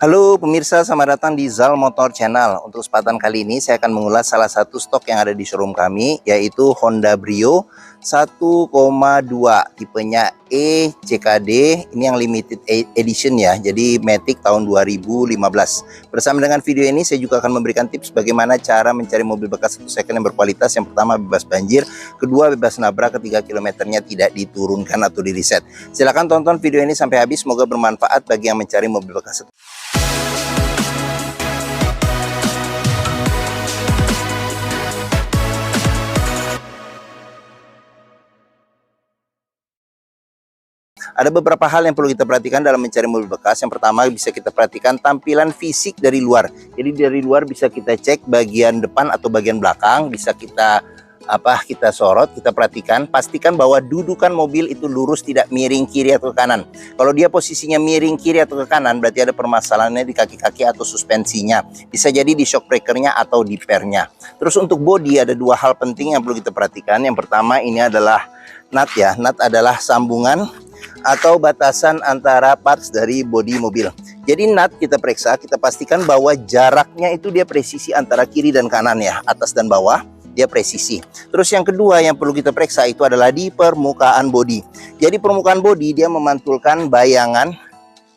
Halo pemirsa, selamat datang di Zal Motor Channel. Untuk kesempatan kali ini saya akan mengulas salah satu stok yang ada di showroom kami, yaitu Honda Brio 1,2 tipenya ECKD. Ini yang limited edition ya, jadi Matic tahun 2015. Bersama dengan video ini saya juga akan memberikan tips bagaimana cara mencari mobil bekas satu second yang berkualitas. Yang pertama bebas banjir, kedua bebas nabrak, ketiga kilometernya tidak diturunkan atau di reset. Silahkan tonton video ini sampai habis, semoga bermanfaat bagi yang mencari mobil bekas satu. Ada beberapa hal yang perlu kita perhatikan dalam mencari mobil bekas. Yang pertama bisa kita perhatikan tampilan fisik dari luar. Jadi dari luar bisa kita cek bagian depan atau bagian belakang, bisa kita sorot, kita perhatikan, pastikan bahwa dudukan mobil itu lurus, tidak miring kiri atau ke kanan. Kalau dia posisinya miring kiri atau ke kanan, berarti ada permasalahannya di kaki-kaki atau suspensinya. Bisa jadi di shock breakernya atau di pernya. Terus untuk bodi ada dua hal penting yang perlu kita perhatikan. Yang pertama ini adalah nut ya. Nut adalah sambungan atau batasan antara parts dari bodi mobil. Jadi nut kita periksa, kita pastikan bahwa jaraknya itu dia presisi antara kiri dan kanan ya, atas dan bawah dia presisi. Terus yang kedua yang perlu kita periksa itu adalah di permukaan bodi. Jadi permukaan bodi dia memantulkan bayangan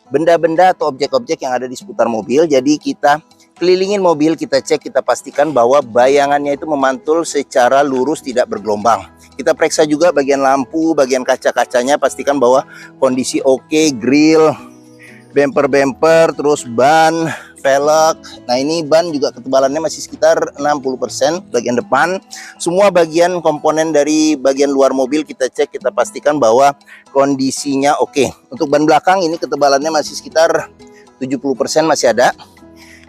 benda-benda atau objek-objek yang ada di seputar mobil. Jadi kita kelilingin mobil, kita cek, kita pastikan bahwa bayangannya itu memantul secara lurus, tidak bergelombang. Kita periksa juga bagian lampu, bagian kaca-kacanya, pastikan bahwa kondisi oke, grill, bumper-bumper, terus ban, velg. Nah ini ban juga ketebalannya masih sekitar 60% bagian depan. Semua bagian komponen dari bagian luar mobil kita cek, kita pastikan bahwa kondisinya oke. Untuk ban belakang ini ketebalannya masih sekitar 70% masih ada.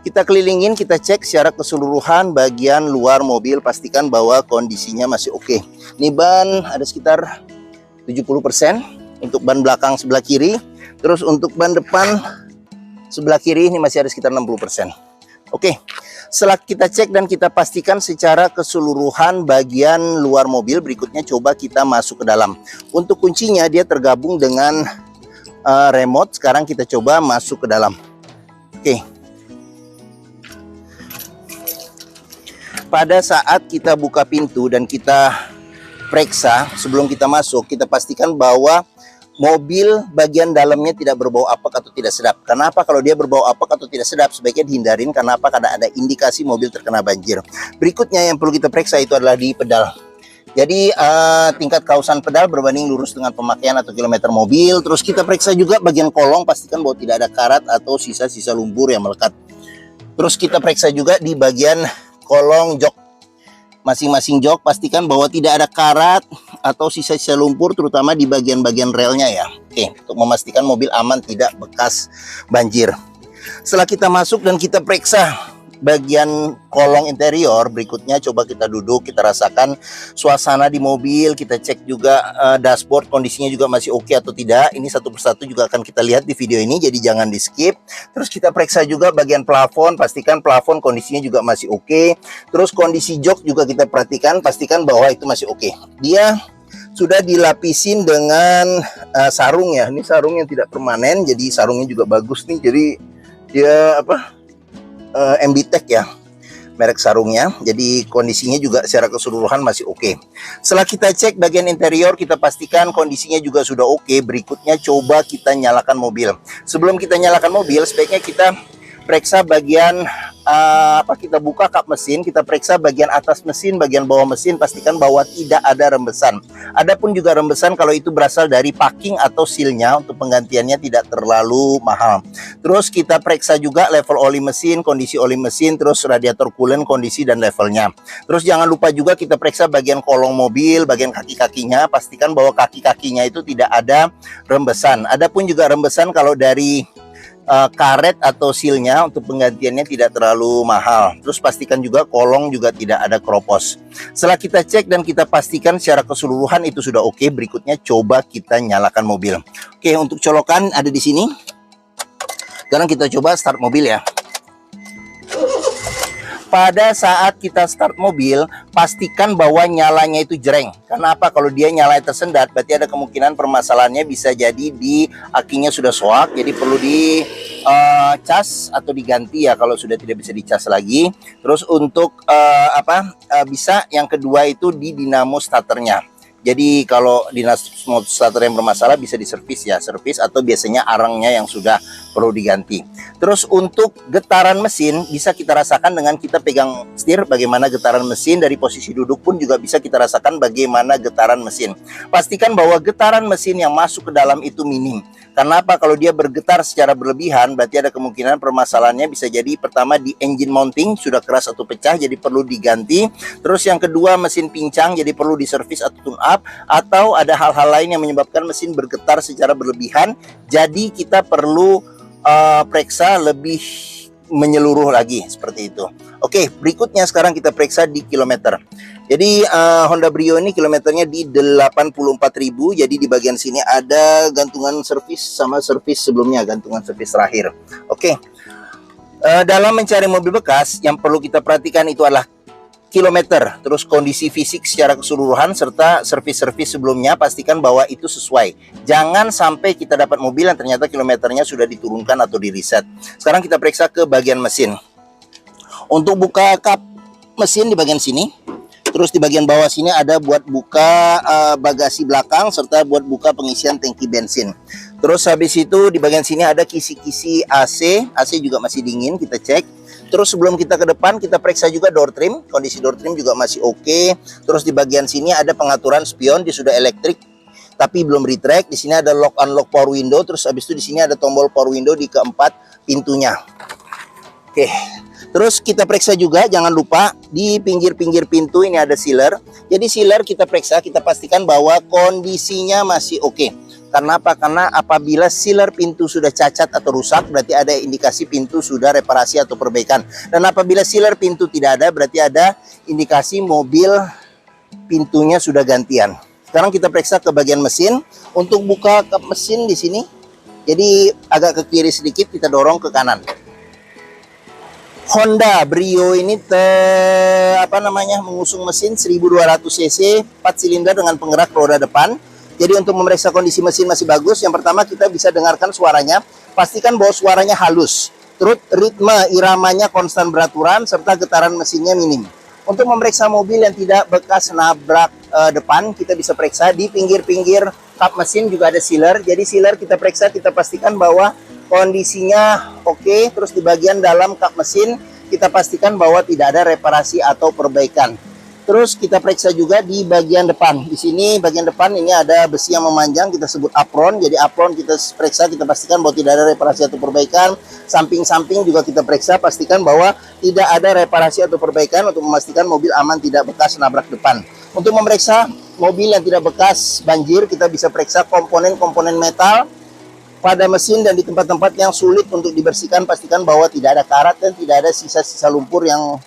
Kita kelilingin, kita cek secara keseluruhan bagian luar mobil, pastikan bahwa kondisinya masih oke. Ini ban ada sekitar 70% untuk ban belakang sebelah kiri. Terus untuk ban depan sebelah kiri ini masih ada sekitar 60%. Oke, setelah kita cek dan kita pastikan secara keseluruhan bagian luar mobil, berikutnya coba kita masuk ke dalam. Untuk kuncinya dia tergabung dengan remote. Sekarang kita coba masuk ke dalam. Oke. Pada saat kita buka pintu dan kita periksa, sebelum kita masuk, kita pastikan bahwa mobil bagian dalamnya tidak berbau apek atau tidak sedap. Kenapa? Kalau dia berbau apek atau tidak sedap, sebaiknya dihindarin. Kenapa? Karena ada indikasi mobil terkena banjir. Berikutnya yang perlu kita periksa itu adalah di pedal. Jadi tingkat kausan pedal berbanding lurus dengan pemakaian atau kilometer mobil. Terus kita periksa juga bagian kolong, pastikan bahwa tidak ada karat atau sisa-sisa lumpur yang melekat. Terus kita periksa juga di bagian kolong jok, masing-masing jok pastikan bahwa tidak ada karat atau sisa-sisa lumpur, terutama di bagian-bagian relnya ya. Oke, untuk memastikan mobil aman tidak bekas banjir. Setelah kita masuk dan kita periksa bagian kolong interior, berikutnya coba kita duduk, kita rasakan suasana di mobil, kita cek juga dashboard kondisinya juga masih oke atau tidak. Ini satu persatu juga akan kita lihat di video ini, jadi jangan di skip. Terus kita periksa juga bagian plafon, pastikan plafon kondisinya juga masih oke. Terus kondisi jok juga kita perhatikan, pastikan bahwa itu masih oke. Dia sudah dilapisin dengan sarung ya. Ini sarung yang tidak permanen, jadi sarungnya juga bagus nih. Jadi dia MBTech ya merek sarungnya, jadi kondisinya juga secara keseluruhan masih oke. Setelah kita cek bagian interior, kita pastikan kondisinya juga sudah oke. Berikutnya coba kita nyalakan mobil. Sebelum kita nyalakan mobil, sebaiknya kita periksa bagian kita buka kap mesin, kita periksa bagian atas mesin, bagian bawah mesin, pastikan bahwa tidak ada rembesan. Adapun juga rembesan kalau itu berasal dari packing atau sealnya, untuk penggantiannya tidak terlalu mahal. Terus kita periksa juga level oli mesin, kondisi oli mesin, terus radiator coolant, kondisi dan levelnya. Terus jangan lupa juga kita periksa bagian kolong mobil, bagian kaki-kakinya, pastikan bahwa kaki-kakinya itu tidak ada rembesan. Adapun juga rembesan kalau dari karet atau sealnya, untuk penggantiannya tidak terlalu mahal. Terus pastikan juga kolong juga tidak ada keropos. Setelah kita cek dan kita pastikan secara keseluruhan itu sudah oke, berikutnya coba kita nyalakan mobil. Oke, untuk colokan ada di sini. Sekarang kita coba start mobil ya. pada saat kita start mobil, pastikan bahwa nyalanya itu jreng. Kenapa? Kalau dia nyala tersendat, berarti ada kemungkinan permasalahannya bisa jadi di akinya sudah soak, jadi perlu di cas atau diganti ya kalau sudah tidak bisa dicas lagi. Terus untuk bisa yang kedua itu di dinamo starternya. Jadi kalau dinamo starter yang bermasalah bisa diservis ya, servis atau biasanya arangnya yang sudah perlu diganti. Terus untuk getaran mesin bisa kita rasakan dengan kita pegang setir bagaimana getaran mesin, dari posisi duduk pun juga bisa kita rasakan bagaimana getaran mesin. Pastikan bahwa getaran mesin yang masuk ke dalam itu minim. Karena apa? Kalau dia bergetar secara berlebihan, berarti ada kemungkinan permasalahannya bisa jadi pertama di engine mounting sudah keras atau pecah, jadi perlu diganti. Terus yang kedua mesin pincang, jadi perlu diservis atau tune up, atau ada hal-hal lain yang menyebabkan mesin bergetar secara berlebihan. Jadi kita perlu periksa lebih menyeluruh lagi seperti itu. Oke, berikutnya sekarang kita periksa di kilometer. Jadi Honda Brio ini kilometernya di 84.000. Jadi di bagian sini ada gantungan servis sama servis sebelumnya, gantungan servis terakhir. Oke. Dalam mencari mobil bekas yang perlu kita perhatikan itu adalah kilometer, terus kondisi fisik secara keseluruhan serta servis-servis sebelumnya, pastikan bahwa itu sesuai. Jangan sampai kita dapat mobil yang ternyata kilometernya sudah diturunkan atau di reset. Sekarang kita periksa ke bagian mesin. Untuk buka kap mesin di bagian sini. Terus di bagian bawah sini ada buat buka bagasi belakang serta buat buka pengisian tangki bensin. Terus habis itu di bagian sini ada kisi-kisi AC. AC juga masih dingin, kita cek. Terus sebelum kita ke depan kita periksa juga door trim. Kondisi door trim juga masih oke. Terus di bagian sini ada pengaturan spion, dia sudah elektrik tapi belum retract. Di sini ada lock unlock power window. Terus habis itu di sini ada tombol power window di keempat pintunya. Oke. Terus kita periksa juga, jangan lupa di pinggir-pinggir pintu ini ada sealer. Jadi sealer kita periksa, kita pastikan bahwa kondisinya masih oke. Karena apa? Karena apabila sealer pintu sudah cacat atau rusak, berarti ada indikasi pintu sudah reparasi atau perbaikan. Dan apabila sealer pintu tidak ada, berarti ada indikasi mobil pintunya sudah gantian. Sekarang kita periksa ke bagian mesin. Untuk buka kap mesin di sini, jadi agak ke kiri sedikit, kita dorong ke kanan. Honda Brio ini mengusung mesin 1200 cc 4 silinder dengan penggerak roda depan. Jadi untuk memeriksa kondisi mesin masih bagus, yang pertama kita bisa dengarkan suaranya. Pastikan bahwa suaranya halus. Terus ritme iramanya konstan beraturan serta getaran mesinnya minim. Untuk memeriksa mobil yang tidak bekas nabrak depan, kita bisa periksa di pinggir-pinggir kap mesin juga ada sealer. Jadi sealer kita periksa, kita pastikan bahwa kondisinya oke. Terus di bagian dalam kap mesin kita pastikan bahwa tidak ada reparasi atau perbaikan. Terus kita periksa juga di bagian depan. Di sini bagian depan ini ada besi yang memanjang, kita sebut apron. Jadi apron kita periksa, kita pastikan bahwa tidak ada reparasi atau perbaikan. Samping-samping juga kita periksa, pastikan bahwa tidak ada reparasi atau perbaikan untuk memastikan mobil aman tidak bekas nabrak depan. Untuk memeriksa mobil yang tidak bekas banjir, kita bisa periksa komponen-komponen metal pada mesin dan di tempat-tempat yang sulit untuk dibersihkan. Pastikan bahwa tidak ada karat dan tidak ada sisa-sisa lumpur yang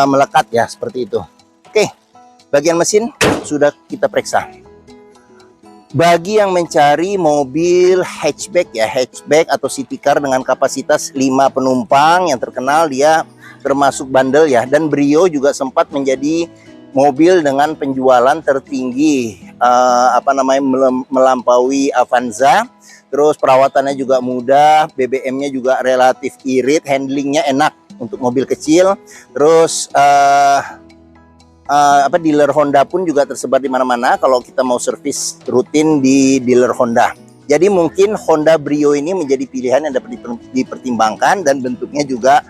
melekat ya, seperti itu. Oke, bagian mesin sudah kita periksa. Bagi yang mencari mobil hatchback ya, hatchback atau city car dengan kapasitas 5 penumpang yang terkenal, dia termasuk bandel ya. Dan Brio juga sempat menjadi mobil dengan penjualan tertinggi, melampaui Avanza. Terus perawatannya juga mudah, BBM-nya juga relatif irit, handlingnya enak untuk mobil kecil. Terus dealer Honda pun juga tersebar di mana-mana kalau kita mau servis rutin di dealer Honda. Jadi mungkin Honda Brio ini menjadi pilihan yang dapat dipertimbangkan, dan bentuknya juga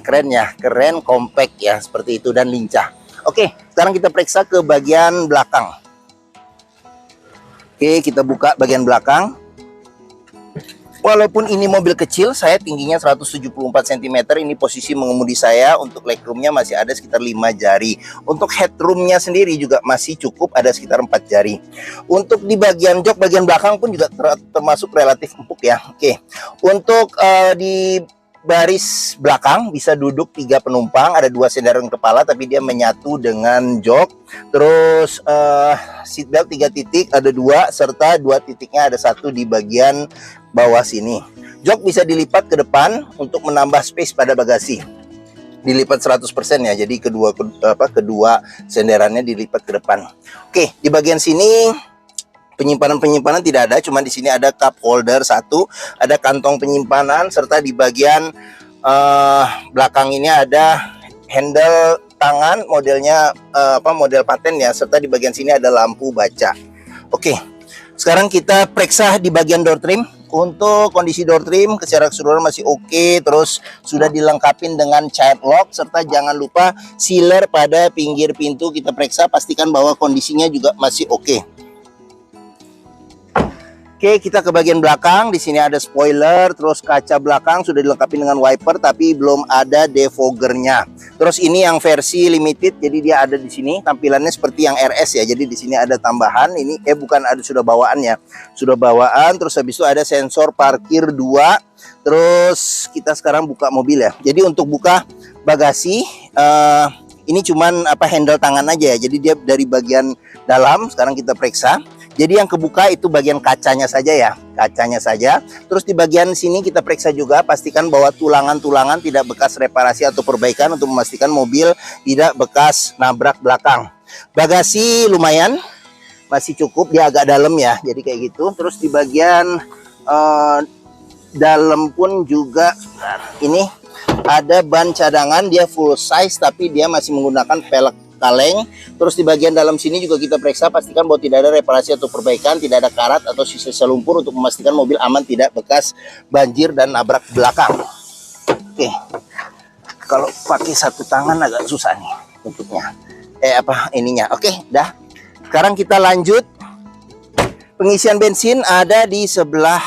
keren ya, keren, compact ya, seperti itu, dan lincah. Oke, sekarang kita periksa ke bagian belakang. Oke, kita buka bagian belakang. Walaupun ini mobil kecil, saya tingginya 174 cm, ini posisi mengemudi saya. Untuk legroomnya masih ada sekitar 5 jari. Untuk headroomnya sendiri juga masih cukup, ada sekitar 4 jari. Untuk di bagian jok, bagian belakang pun juga termasuk relatif empuk ya. Oke, untuk di baris belakang bisa duduk 3 penumpang, ada 2 sandaran kepala tapi dia menyatu dengan jok. Terus seatbelt 3 titik, ada 2, serta 2 titiknya ada 1 di bagian bawah sini. Jok bisa dilipat ke depan untuk menambah space pada bagasi. dilipat 100% ya. Jadi kedua senderannya dilipat ke depan. Oke, di bagian sini penyimpanan tidak ada, cuma di sini ada cup holder satu, ada kantong penyimpanan, serta di bagian belakang ini ada handle tangan modelnya model paten ya, serta di bagian sini ada lampu baca. Oke, sekarang kita periksa di bagian door trim. Untuk kondisi door trim secara keseluruhan masih oke, terus sudah dilengkapi dengan child lock, serta jangan lupa sealer pada pinggir pintu kita periksa, pastikan bahwa kondisinya juga masih oke. Oke, kita ke bagian belakang. Di sini ada spoiler, terus kaca belakang sudah dilengkapi dengan wiper, tapi belum ada defoggernya. Terus ini yang versi limited, jadi dia ada di sini. Tampilannya seperti yang RS ya. Jadi di sini ada tambahan. Ini bukan ada sudah bawaan ya, sudah bawaan. Terus habis itu ada sensor parkir 2. Terus kita sekarang buka mobil ya. Jadi untuk buka bagasi, ini cuman handle tangan aja ya. Jadi dia dari bagian dalam. Sekarang kita periksa. Jadi yang kebuka itu bagian kacanya saja ya, kacanya saja. Terus di bagian sini kita periksa juga, pastikan bahwa tulangan-tulangan tidak bekas reparasi atau perbaikan untuk memastikan mobil tidak bekas nabrak belakang. Bagasi lumayan, masih cukup, dia agak dalam ya, jadi kayak gitu. Terus di bagian dalam pun juga ini ada ban cadangan, dia full size tapi dia masih menggunakan velg kaleng. Terus di bagian dalam sini juga kita periksa, pastikan bahwa tidak ada reparasi atau perbaikan, tidak ada karat atau sisa lumpur untuk memastikan mobil aman tidak bekas banjir dan nabrak belakang. Oke, kalau pakai satu tangan agak susah nih tutupnya. Ininya. Oke, dah. Sekarang kita lanjut. Pengisian bensin ada di sebelah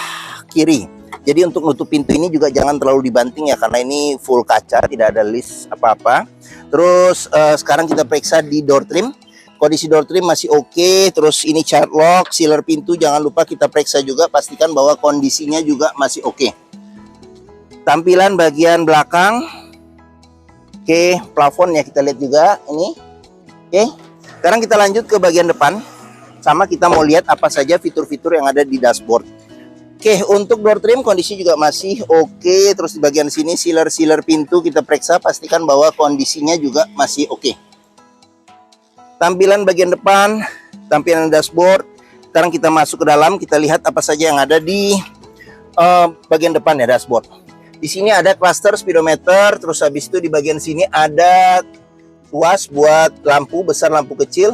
kiri. Jadi untuk nutup pintu ini juga jangan terlalu dibanting ya, karena ini full kaca, tidak ada list apa-apa. Terus sekarang kita periksa di door trim. Kondisi door trim masih oke. Terus ini child lock, sealer pintu jangan lupa kita periksa juga, pastikan bahwa kondisinya juga masih oke. Tampilan bagian belakang. Oke, plafonnya kita lihat juga ini. Oke. Sekarang kita lanjut ke bagian depan. Sama kita mau lihat apa saja fitur-fitur yang ada di dashboard. Oke, untuk door trim kondisi juga masih oke. Terus di bagian sini sealer pintu kita periksa, pastikan bahwa kondisinya juga masih oke. Tampilan bagian depan, tampilan dashboard. Sekarang kita masuk ke dalam, kita lihat apa saja yang ada di bagian depan ya dashboard. Di sini ada cluster speedometer, terus habis itu di bagian sini ada tuas buat lampu besar, lampu kecil,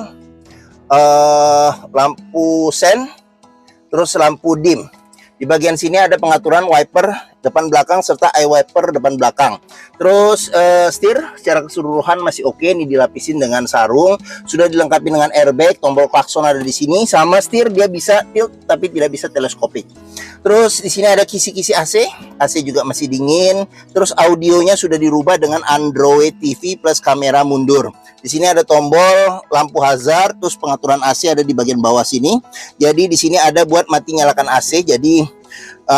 lampu sen, terus lampu dim. Di bagian sini ada pengaturan wiper depan belakang serta eye wiper depan belakang. Terus setir secara keseluruhan masih oke. Ini dilapisin dengan sarung. Sudah dilengkapi dengan airbag, tombol klakson ada di sini. Sama setir dia bisa tilt tapi tidak bisa teleskopik. Terus di sini ada kisi-kisi AC. AC juga masih dingin. Terus audionya sudah dirubah dengan Android TV plus kamera mundur. Di sini ada tombol lampu hazard, terus pengaturan AC ada di bagian bawah sini. Jadi di sini ada buat mati nyalakan AC, jadi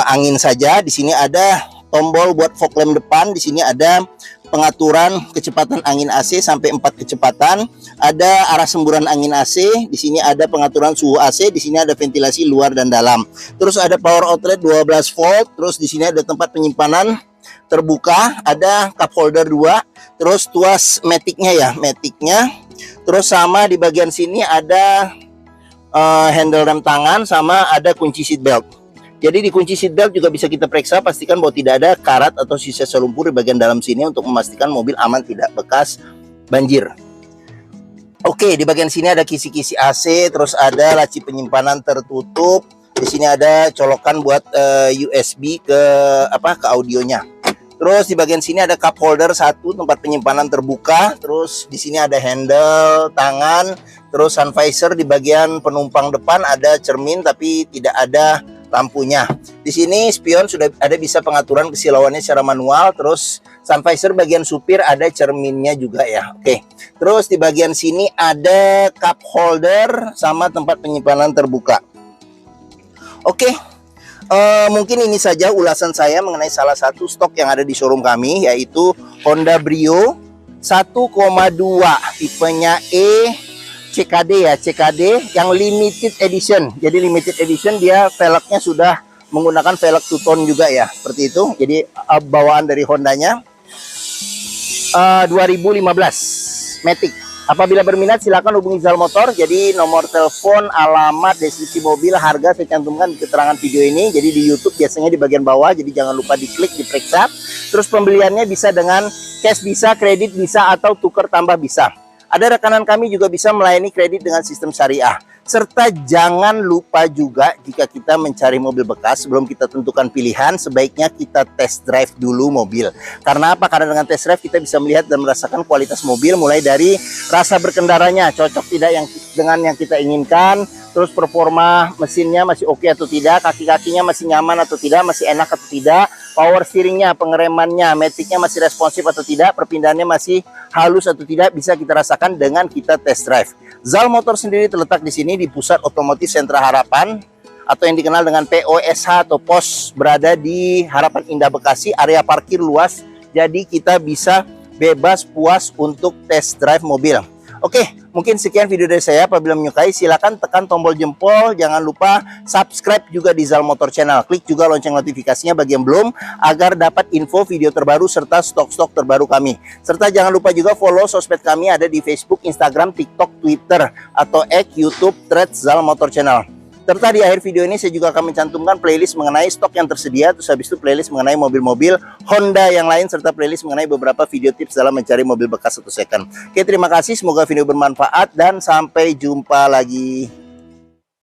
angin saja. Di sini ada tombol buat fog lamp depan. Di sini ada pengaturan kecepatan angin AC sampai 4 kecepatan. Ada arah semburan angin AC. Di sini ada pengaturan suhu AC. Di sini ada ventilasi luar dan dalam. Terus ada power outlet 12 volt. Terus di sini ada tempat penyimpanan terbuka, ada cup holder 2, terus tuas maticnya ya, maticnya. Terus sama di bagian sini ada handle rem tangan, sama ada kunci seat belt. Jadi di kunci seat belt juga bisa kita periksa, pastikan bahwa tidak ada karat atau sisa lumpur di bagian dalam sini untuk memastikan mobil aman tidak bekas banjir. Oke, di bagian sini ada kisi-kisi AC, terus ada laci penyimpanan tertutup. Di sini ada colokan buat USB ke audionya. Terus di bagian sini ada cup holder 1, tempat penyimpanan terbuka. Terus di sini ada handle tangan. Terus sun visor di bagian penumpang depan ada cermin tapi tidak ada lampunya. Di sini spion sudah ada, bisa pengaturan kesilauannya secara manual. Terus sun visor bagian supir ada cerminnya juga ya. Oke. Terus di bagian sini ada cup holder sama tempat penyimpanan terbuka. Oke. Mungkin ini saja ulasan saya mengenai salah satu stok yang ada di showroom kami, yaitu Honda Brio 1,2 tipenya CKD ya, CKD yang limited edition. Jadi limited edition dia velgnya sudah menggunakan velg two tone juga ya, seperti itu. Jadi bawaan dari Hondanya. 2015 Matic. Apabila berminat silakan hubungi Zal Motor. Jadi nomor telepon, alamat, deskripsi mobil, harga saya cantumkan di keterangan video ini. Jadi di YouTube biasanya di bagian bawah. Jadi jangan lupa diklik, diperiksa. Terus pembeliannya bisa dengan cash bisa, kredit bisa, atau tuker tambah bisa. Ada rekanan kami juga bisa melayani kredit dengan sistem syariah. Serta jangan lupa juga jika kita mencari mobil bekas, sebelum kita tentukan pilihan, sebaiknya kita test drive dulu mobil. Karena apa? Karena dengan test drive kita bisa melihat dan merasakan kualitas mobil, mulai dari rasa berkendaranya, cocok tidak dengan yang kita inginkan, terus performa mesinnya masih oke atau tidak, kaki-kakinya masih nyaman atau tidak, masih enak atau tidak, power steeringnya, pengeremannya, maticnya masih responsif atau tidak, perpindahannya masih halus atau tidak, bisa kita rasakan dengan kita test drive. Zal Motor sendiri terletak di sini di Pusat Otomotif Sentra Harapan, atau yang dikenal dengan POSH atau POS, berada di Harapan Indah Bekasi, area parkir luas. Jadi kita bisa bebas puas untuk test drive mobil. Oke, mungkin sekian video dari saya. Apabila menyukai silakan tekan tombol jempol. Jangan lupa subscribe juga di Zal Motor Channel. Klik juga lonceng notifikasinya bagi yang belum, agar dapat info video terbaru serta stok-stok terbaru kami. Serta jangan lupa juga follow sosmed kami, ada di Facebook, Instagram, TikTok, Twitter, atau X, YouTube, Threads Zal Motor Channel. Serta di akhir video ini saya juga akan mencantumkan playlist mengenai stok yang tersedia, terus habis itu playlist mengenai mobil-mobil Honda yang lain, serta playlist mengenai beberapa video tips dalam mencari mobil bekas atau second. Oke, terima kasih, semoga video bermanfaat dan sampai jumpa lagi.